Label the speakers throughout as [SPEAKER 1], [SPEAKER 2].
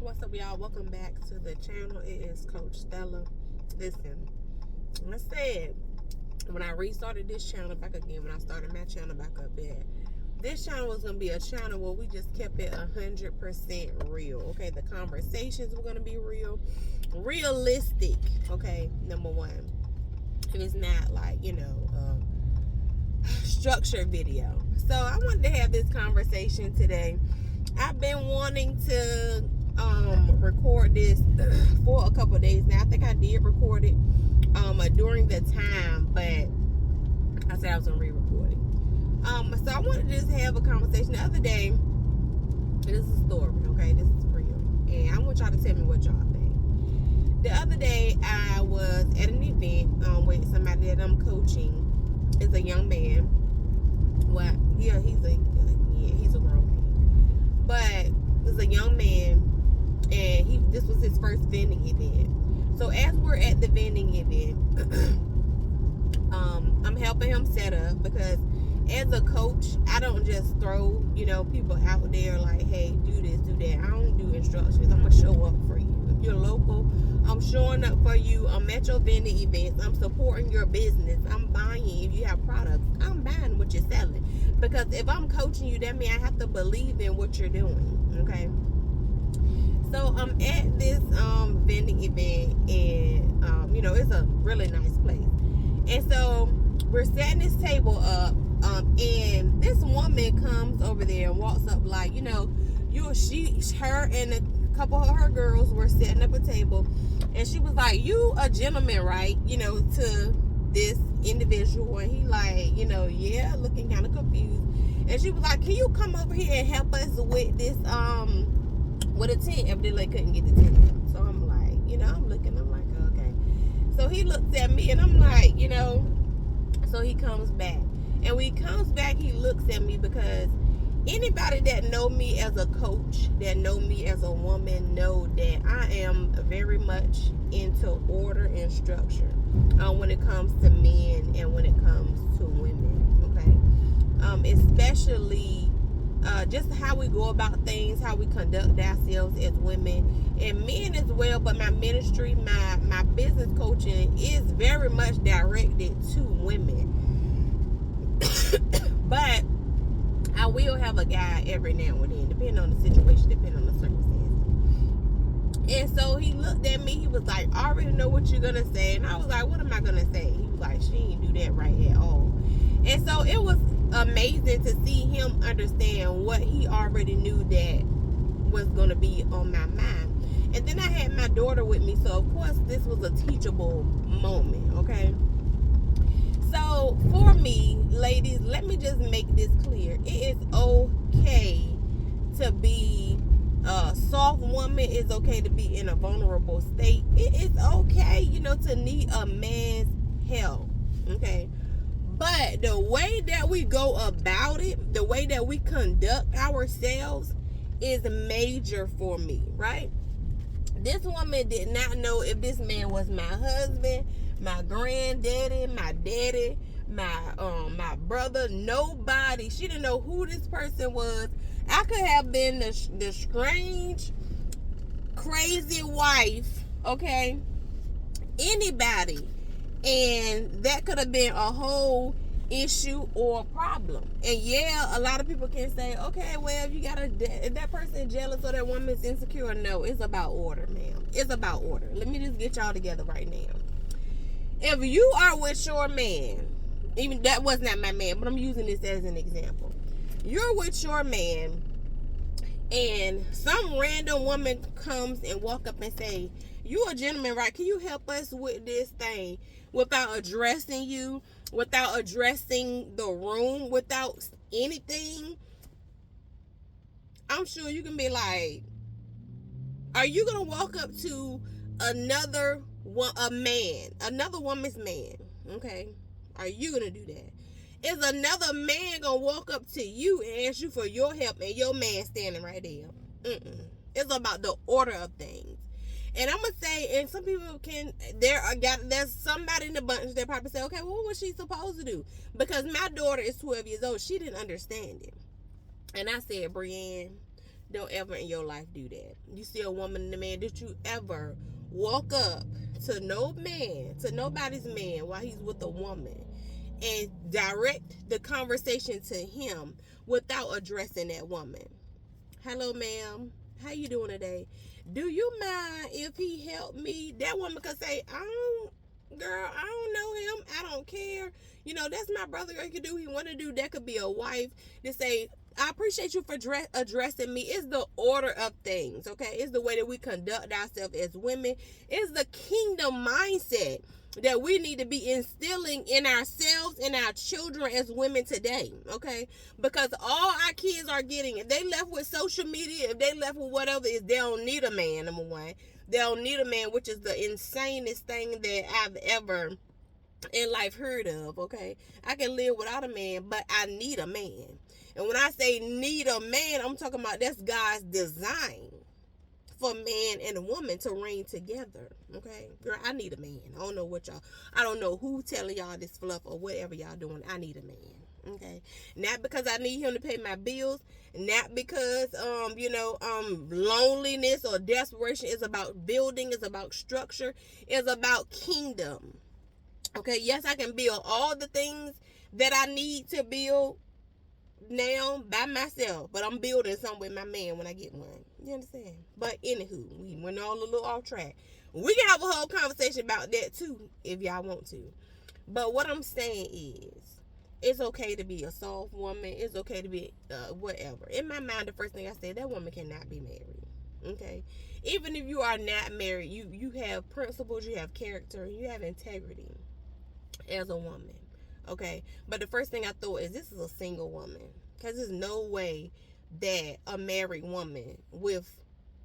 [SPEAKER 1] What's up, y'all? Welcome back to the channel. It is Coach Stella. Listen, I said when I restarted this channel back again, when I started my channel back up there, this channel was going to be a channel where we just kept it 100% real. Okay, the conversations were going to be real, realistic. Okay, number one. And it's not like, structured video. So I wanted to have this conversation today. I've been wanting to record this for a couple of days now. I think I did record it during the time, but I said I was gonna re-record it. So I wanted to just have a conversation. The other day, this is a story, okay? This is real, and I want y'all to tell me what y'all think. The other day, I was at an event with somebody that I'm coaching. It's a young man. Well, yeah, he's a grown man, but it's a young man, and this was his first vending event. So as we're at the vending event, I'm helping him set up, because as a coach, I don't just throw people out there like, hey, do this, do that. I don't do instructions. I'm gonna show up for you. If you're local, I'm showing up for you. I'm at your vending events. I'm supporting your business. I'm buying. If you have products, I'm buying what you're selling. Because if I'm coaching you, that means I have to believe in what you're doing. Okay. So I'm at this vending event, and it's a really nice place. And so we're setting this table up, and this woman comes over there and walks up like, her and a couple of her girls were setting up a table, and she was like, "You a gentleman, right?" To this individual, and he like, yeah, looking kind of confused. And she was like, "Can you come over here and help us with this with a tent?" Evidently couldn't get the tent. So I'm like, I'm looking, I'm like, okay. So he looks at me, and I'm like, so he comes back. And when he comes back, he looks at me, because anybody that know me as a coach, that know me as a woman, know that I am very much into order and structure when it comes to men and when it comes to women, okay? Especially just how we go about things, how we conduct ourselves as women, and men as well. But my ministry, my business coaching is very much directed to women. But I will have a guy every now and then, depending on the situation, depending on the circumstances. And so he looked at me, he was like, "I already know what you're gonna say." And I was like, "What am I gonna say?" He was like, "She ain't do that right at all." And so it was amazing to see him understand what he already knew that was gonna be on my mind. And then I had my daughter with me, so of course this was a teachable moment, okay? So for me, ladies, let me just make this clear. It is okay to be a soft woman. It's okay to be in a vulnerable state. It is okay, to need a man's help. Okay. But the way that we go about it, the way that we conduct ourselves is major for me, right? This woman did not know if this man was my husband, my granddaddy, my daddy, my brother, nobody. She didn't know who this person was. I could have been the strange, crazy wife, okay? Anybody. And that could have been a whole issue or problem. And yeah, a lot of people can say, okay, well, if that person is jealous or that woman's insecure. No, it's about order, ma'am. It's about order. Let me just get y'all together right now. If you are with your man, even that was not my man, but I'm using this as an example. You're with your man, and some random woman comes and walk up and say, "You a gentleman, right? Can you help us with this thing?" Without addressing you, without addressing the room, without anything, I'm sure you can be like, are you gonna walk up to another woman's man? Okay, are you gonna do that? Is another man gonna walk up to you and ask you for your help, and your man standing right there? It's about the order of things. And I'm gonna say, and some people there's somebody in the bunch that probably say, okay, well, what was she supposed to do? Because my daughter is 12 years old, she didn't understand it. And I said, Brienne, Don't ever in your life do that. You see a woman and a man, did you ever walk up to no man, to nobody's man while he's with a woman and direct the conversation to him without addressing that woman? Hello, ma'am. How you doing today? Do you mind if he helped me? That woman could say, girl, I don't know him. I don't care. You know, that's my brother. He could do what he want to do. That could be a wife to say, I appreciate you for addressing me. It's the order of things, okay? It's the way that we conduct ourselves as women. It's the kingdom mindset that we need to be instilling in ourselves and our children as women today, okay? Because all our kids are getting, if they left with social media, if they left with whatever, is they don't need a man, number one. They don't need a man, which is the insanest thing that I've ever in life heard of, okay? I can live without a man, but I need a man. And when I say need a man, I'm talking about that's God's design for man and a woman to reign together, okay? Girl, I need a man. I don't know who telling y'all this fluff or whatever y'all doing. I need a man, okay? Not because I need him to pay my bills, not because, loneliness or desperation. Is about building, is about structure, is about kingdom, okay? Yes, I can build all the things that I need to build now by myself, but I'm building something with my man when I get one. You understand? But anywho, we went all a little off track. We can have a whole conversation about that too if y'all want to. But what I'm saying is, it's okay to be a soft woman. It's okay to be whatever. In my mind, the first thing I said, that woman cannot be married. Okay? Even if you are not married, you have principles, you have character, you have integrity as a woman. Okay, but the first thing I thought is, this is a single woman, because there's no way that a married woman with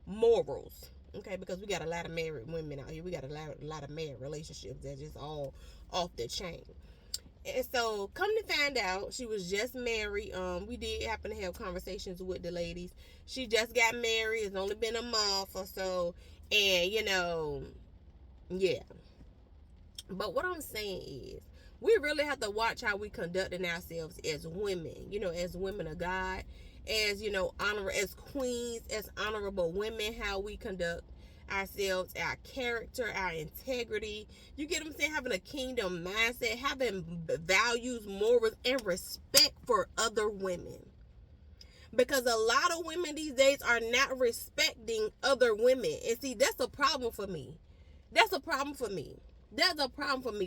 [SPEAKER 1] morals, okay, because we got a lot of married women out here, we got a lot of married relationships that's just all off the chain. And so come to find out, she was just married. We did happen to have conversations with the ladies. She just got married. It's only been a month or so, and yeah. But what I'm saying is, we really have to watch how we conducting ourselves as women, as women of God, as, as queens, as honorable women, how we conduct ourselves, our character, our integrity. You get what I'm saying? Having a kingdom mindset, having values, morals, and respect for other women. Because a lot of women these days are not respecting other women. And see, that's a problem for me. That's a problem for me.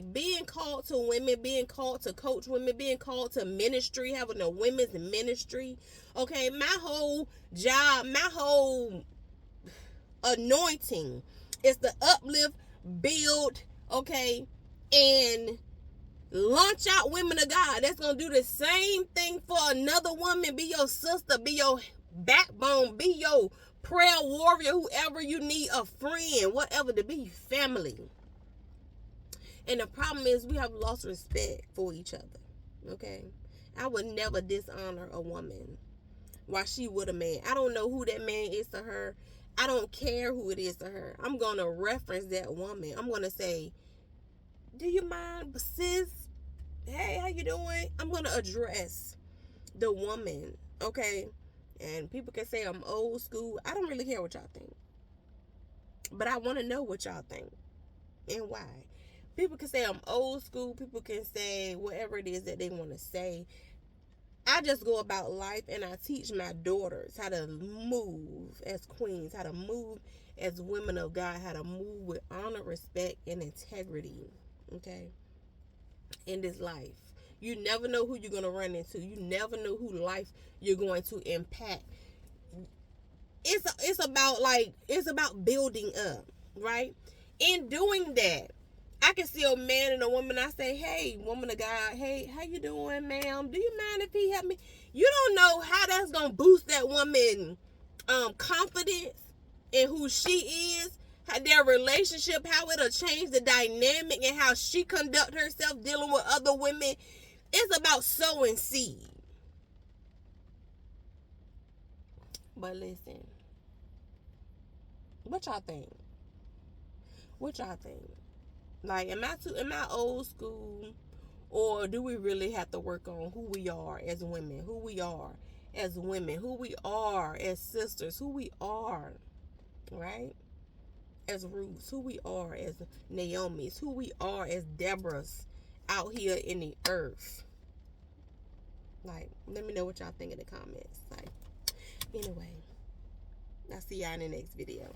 [SPEAKER 1] Being called to women, being called to coach women, being called to ministry, having a women's ministry. Okay, my whole job, my whole anointing is to uplift, build, okay, and launch out women of God. That's going to do the same thing for another woman. Be your sister, be your backbone, be your prayer warrior, whoever you need, a friend, whatever, to be family. And the problem is, we have lost respect for each other, okay? I would never dishonor a woman while she with a man. I don't know who that man is to her. I don't care who it is to her. I'm going to reference that woman. I'm going to say, do you mind, sis? Hey, how you doing? I'm going to address the woman, okay? And people can say I'm old school. I don't really care what y'all think. But I want to know what y'all think and why. People can say I'm old school. People can say whatever it is that they want to say. I just go about life, and I teach my daughters how to move as queens, how to move as women of God, how to move with honor, respect, and integrity, okay, in this life. You never know who you're going to run into. You never know who life you're going to impact. It's about building up, right? In doing that, I can see a man and a woman. I say, hey, woman of God, hey, how you doing, ma'am? Do you mind if he help me? You don't know how that's going to boost that woman confidence in who she is, how their relationship, how it'll change the dynamic and how she conduct herself dealing with other women. It's about sowing seed. But listen, what y'all think? What y'all think? Like, am I old school, or do we really have to work on who we are as women, who we are as women, who we are as sisters, who we are, right? As Ruths, who we are as Naomi's, who we are as Deborah's out here in the earth. Like, let me know what y'all think in the comments. Like, anyway, I'll see y'all in the next video.